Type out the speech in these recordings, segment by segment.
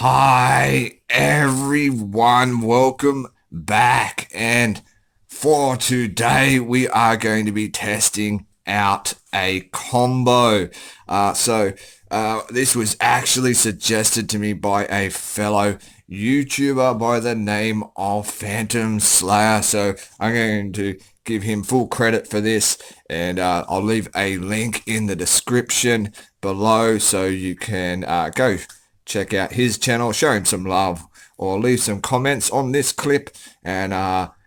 Hi everyone, welcome back, and for today we are going to be testing out a combo. This was actually suggested to me by a fellow YouTuber by the name of Phantom Slayer, so I'm going to give him full credit for this, and I'll leave a link in the description below so you can go check out his channel, show him some love, or leave some comments on this clip and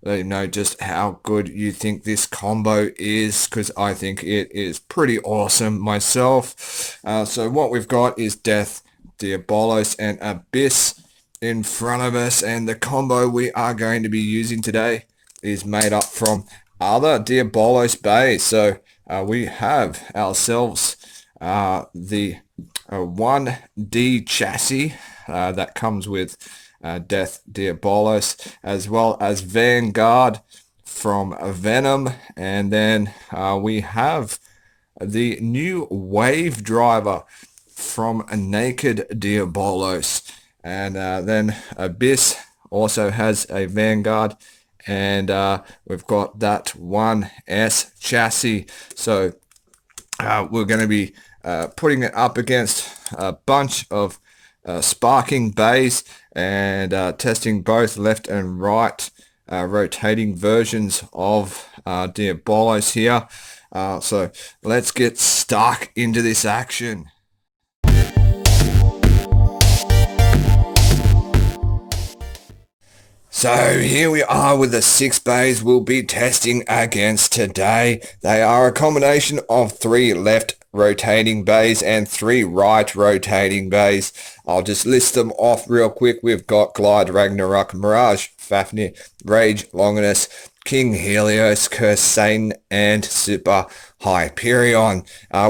let him know just how good you think this combo is, because I think it is pretty awesome myself. So what we've got is Death, Diabolos, and Abyss in front of us, and the combo we are going to be using today is made up from other Diabolos bays. So we have ourselves the 1D chassis that comes with Death, Diabolos, as well as Vanguard from Venom, and then we have the new Wave Driver from Naked Diabolos, and then Abyss also has a Vanguard, and we've got that 1S chassis. So we're going to be putting it up against a bunch of sparking bays and testing both left and right rotating versions of Diabolos here. So let's get stuck into this action. So here we are with the 6 bays we'll be testing against today. They are a combination of 3 left rotating bays and 3 right rotating bays. I'll just list them off real quick. We've got Glide, Ragnarok, Mirage, Fafnir, Rage, Longinus, King Helios, Curse Satan, and Super Hyperion.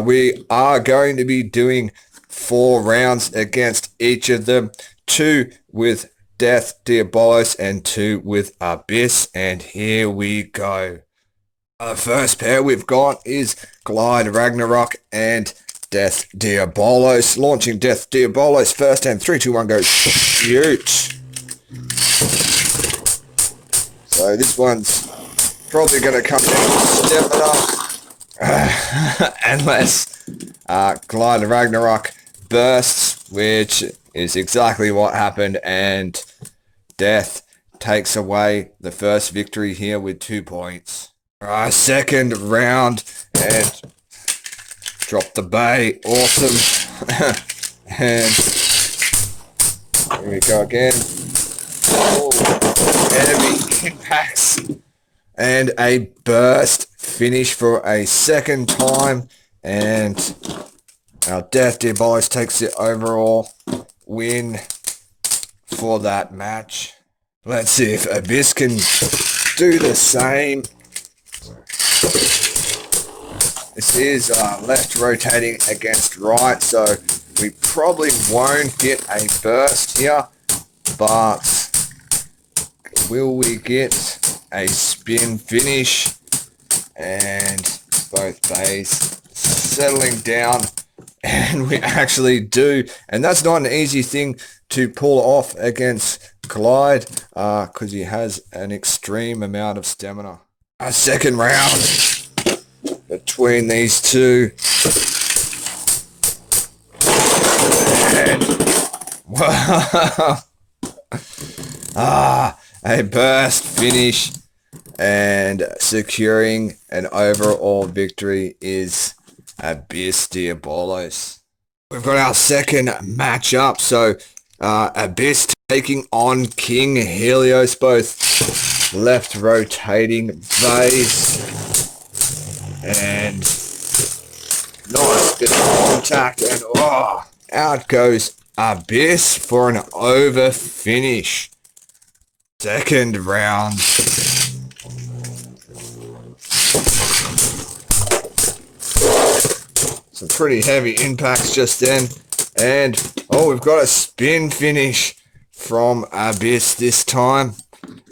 We are going to be doing 4 rounds against each of them, 2 with Death, Diabolos, and 2 with Abyss, and here we go. The first pair we've got is Glide, Ragnarok, and Death, Diabolos. Launching Death, Diabolos first, and 3, 2, 1, go shoot. So this one's probably going to come down to stamina, unless Glide Ragnarok bursts, which is exactly what happened, and Death takes away the first victory here with 2 points. Second round, and drop the bay, awesome. And here we go again. Enemy impacts, and a burst finish for a second time, and our Death, Diabolos takes the overall win for that match. Let's see if Abyss can do the same. This is left rotating against right, so we probably won't get a burst here, but will we get a spin finish? And both bays settling down, and we actually do, and that's not an easy thing to pull off against Glide, because he has an extreme amount of stamina. A second round between these two, and a burst finish, and securing an overall victory is Abyss, Diabolos. We've got our second matchup, so Abyss taking on King Helios, both left rotating bays, and nice bit of contact, and out goes Abyss for an over finish. Second round. Some pretty heavy impacts just then, and we've got a spin finish from Abyss this time,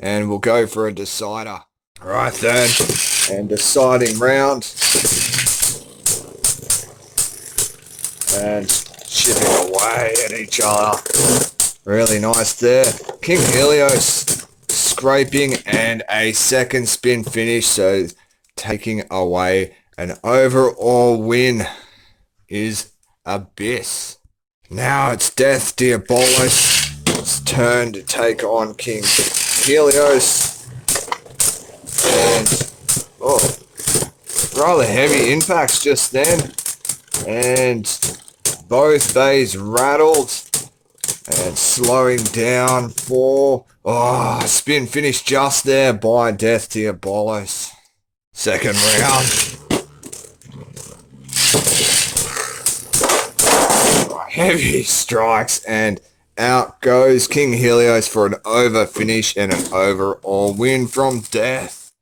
and we'll go for a decider. Right then, and deciding round, and chipping away at each other. Really nice there. King Helios scraping and a second spin finish, so taking away an overall win is Abyss. Now it's Death Diabolos' turn to take on King Helios. And, rather heavy impacts just then. And both bays rattled. And slowing down for... spin finish just there by Death Diabolos. Second round. Heavy strikes and out goes King Helios for an over finish and an overall win from Death.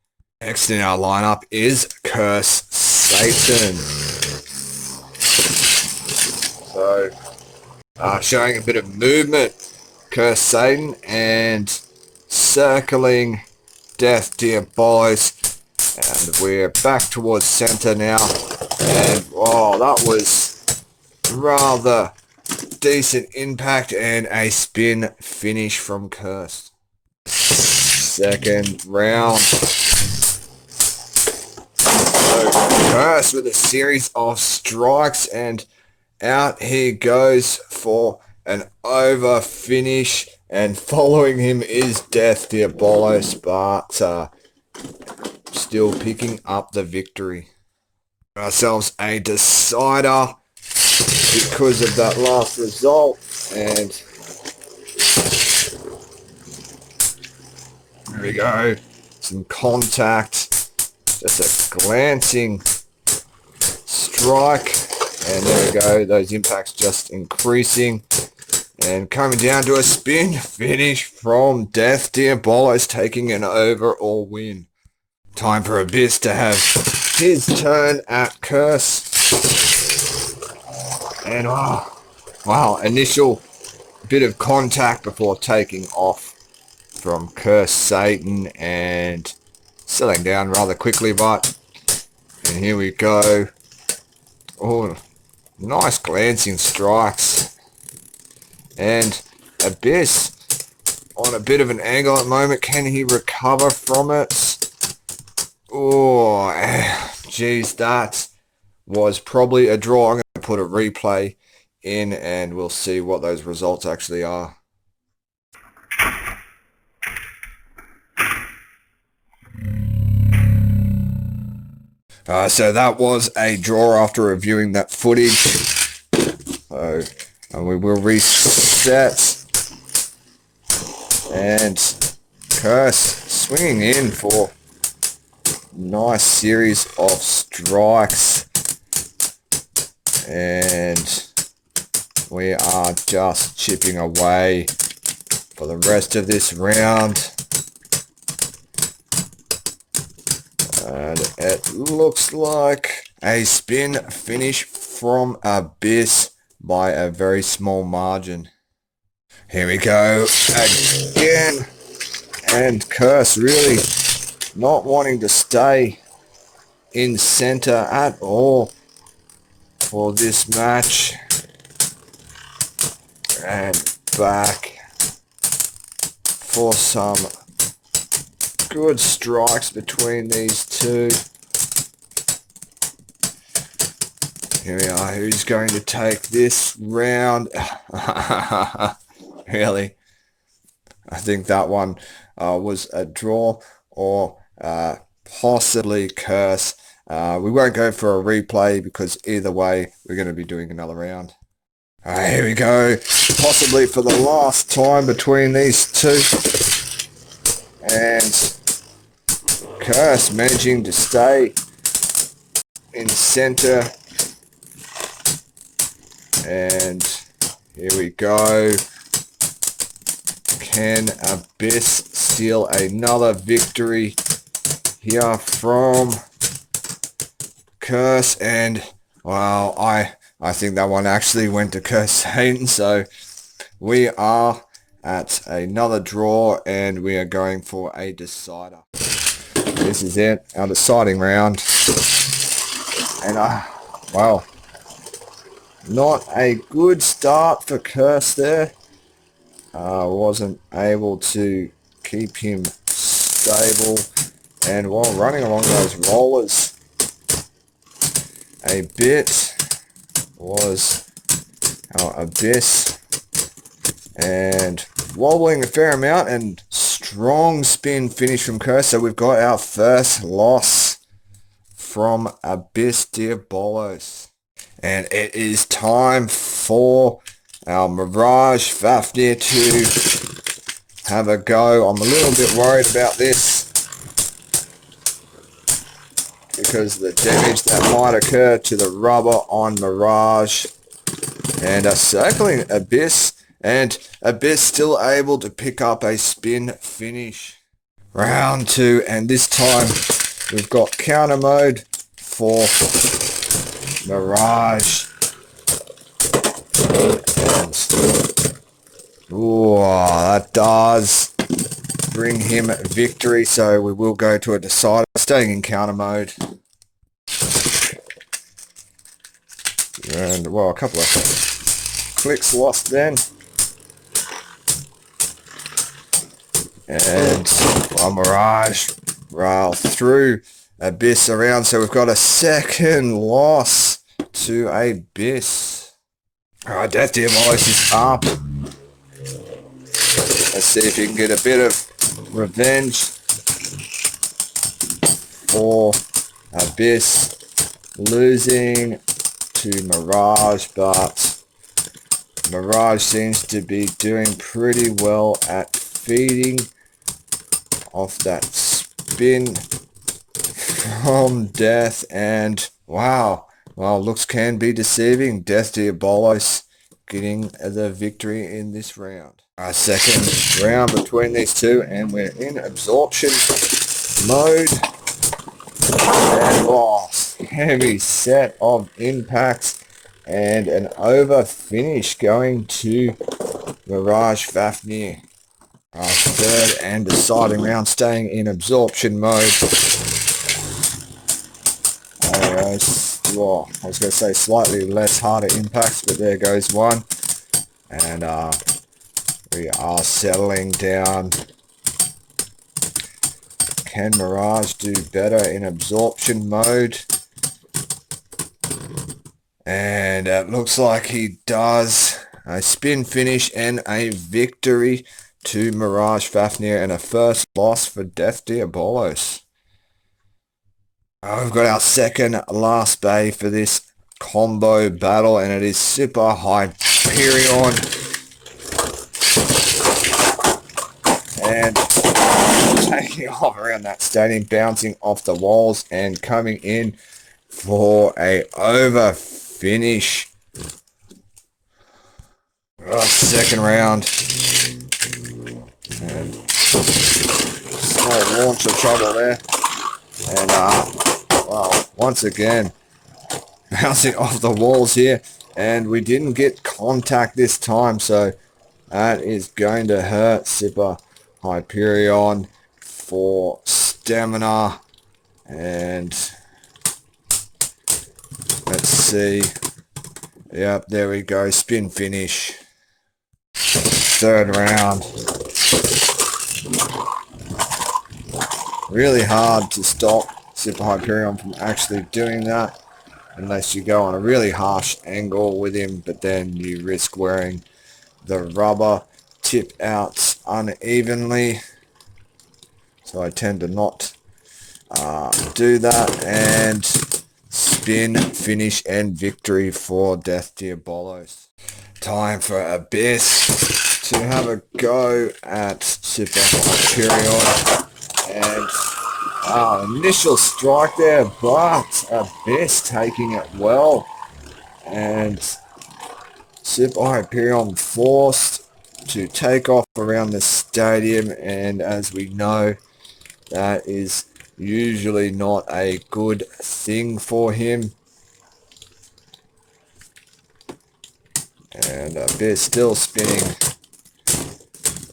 Next in our lineup is Curse Satan. So, showing a bit of movement, Curse Satan, and circling Death Diabolos. And we're back towards center now. And, that was rather decent impact and a spin finish from Curse. Second round. So Curse with a series of strikes, and out he goes for an over finish, and following him is Death Diabolos, but still picking up the victory. Ourselves a decider because of that last result, and there we go, some contact, just a glancing strike, and there we go, those impacts just increasing, and coming down to a spin finish from Death Diabolos, taking an overall win. Time for Abyss to have his turn at Curse. And wow, initial bit of contact before taking off from Curse Satan and settling down rather quickly, and here we go. Nice glancing strikes. And Abyss on a bit of an angle at the moment. Can he recover from it? Geez, that was probably a draw. I'm going to put a replay in and we'll see what those results actually are. So that was a draw after reviewing that footage. And we will reset. And Curse swinging in for nice series of strikes, and we are just chipping away for the rest of this round, and it looks like a spin finish from Abyss by a very small margin. Here we go again, and Curse really not wanting to stay in center at all for this match, and back for some good strikes between these two. Here we are. Who's going to take this round? Really? I think that one was a draw, or possibly Curse. We won't go for a replay because either way we're going to be doing another round. Here we go, possibly for the last time between these two, and Curse managing to stay in center, and here we go. Can Abyss steal another victory here from Curse? And well, I think that one actually went to Curse Satan, so we are at another draw and we are going for a decider. This is it, our deciding round, and well, not a good start for Curse there. wasn't able to keep him stable, and while running along those rollers a bit was our Abyss, and wobbling a fair amount, and strong spin finish from Curse. So we've got our first loss from Abyss Diabolos. And it is time for our Mirage Fafnir to have a go. I'm a little bit worried about this because of the damage that might occur to the rubber on Mirage. And circling Abyss, and Abyss still able to pick up a spin finish. Round 2, and this time we've got counter mode for Mirage. Ooh, that does bring him victory, so we will go to a decider, staying in counter mode. And, well, a couple of clicks lost then. And Mirage rail through Abyss around, so we've got a second loss to Abyss. Alright, Death Diabolos is up. Let's see if he can get a bit of revenge for Abyss losing to Mirage, but Mirage seems to be doing pretty well at feeding off that spin from Death, and wow, well, looks can be deceiving. Death Diabolos getting the victory in this round. Our second round between these two, and we're in absorption mode. And heavy set of impacts and an over finish going to Mirage Fafnir. Our third and deciding round, staying in absorption mode. Well, I was going to say slightly less harder impacts, but there goes one. And we are settling down. Can Mirage do better in absorption mode? And it looks like he does. A spin finish and a victory to Mirage Fafnir, and a first loss for Death Diabolos. We've got our second last bay for this combo battle, and it is Super Hyperion. And taking off around that stadium, bouncing off the walls and coming in for a over finish. Second round. And small launch of trouble there. And well, once again, bouncing off the walls here, and we didn't get contact this time, so that is going to hurt Super Hyperion for stamina. And let's see. Yep, there we go. Spin finish. Third round. Really hard to stop Super Hyperion from actually doing that, unless you go on a really harsh angle with him, but then you risk wearing the rubber tip out unevenly. So I tend to not do that. And spin, finish, and victory for Death Diabolos. Time for Abyss to have a go at Super Hyperion. And initial strike there, but Abyss taking it well. And Super Hyperion forced to take off around the stadium, and as we know, that is usually not a good thing for him. And Abyss still spinning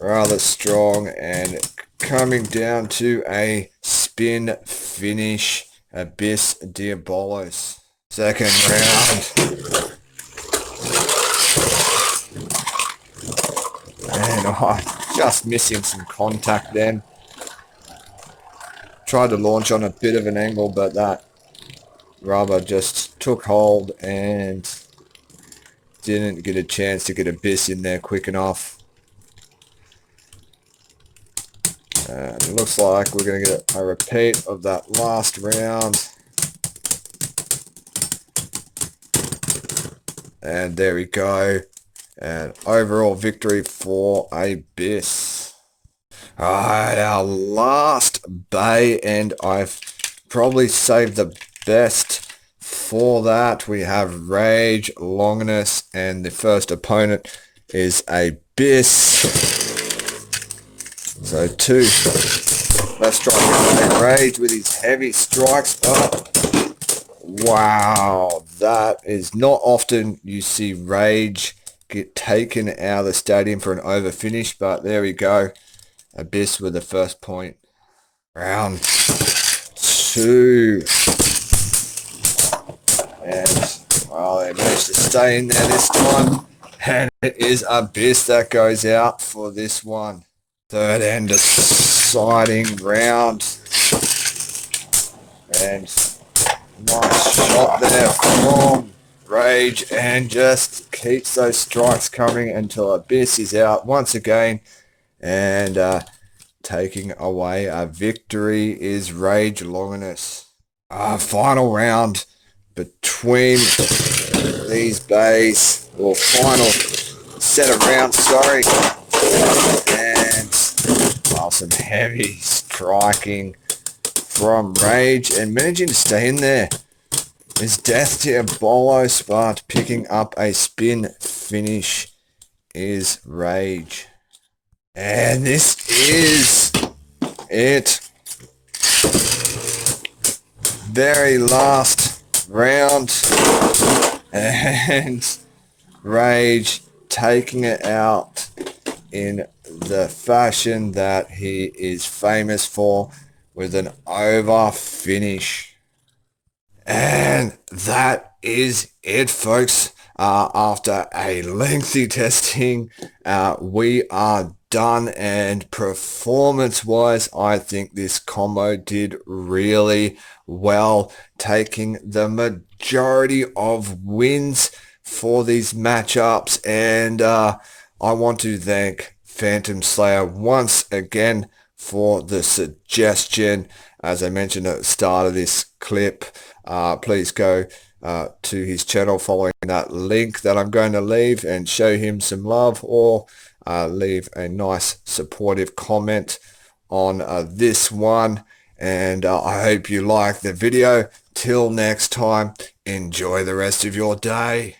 rather strong, and coming down to a spin finish, Abyss Diabolos. Second round. And just missing some contact then. Tried to launch on a bit of an angle, but that rubber just took hold and didn't get a chance to get a biss in there quick enough. And it looks like we're going to get a repeat of that last round. And there we go. And overall victory for a biss. Alright, our last bay, and I've probably saved the best for that. We have Rage, Longinus, and the first opponent is a biss. So two left strike Rage with his heavy strikes. Oh, wow, that is not often you see Rage get taken out of the stadium for an over finish, but there we go. Abyss with the first point. Round two. And, well, they managed to stay in there this time. And it is Abyss that goes out for this one. Third and deciding round. And nice shot there from Rage, and just keeps those strikes coming until Abyss is out once again. And taking away a victory is Rage Longinus. Final round between these bays, or final set of rounds, sorry. And some heavy striking from Rage, and managing to stay in there is DIABOLOS, but picking up a spin finish is Rage. And this is it. Very last round, and Rage taking it out in the fashion that he is famous for, with an over finish. And that is it, folks. After a lengthy testing, we are done, and performance wise I think this combo did really well, taking the majority of wins for these matchups. And I want to thank Phantom Slayer once again for the suggestion. As I mentioned at the start of this clip, please go to his channel following that link that I'm going to leave, and show him some love, or leave a nice supportive comment on this one. And I hope you like the video. Till next time, enjoy the rest of your day.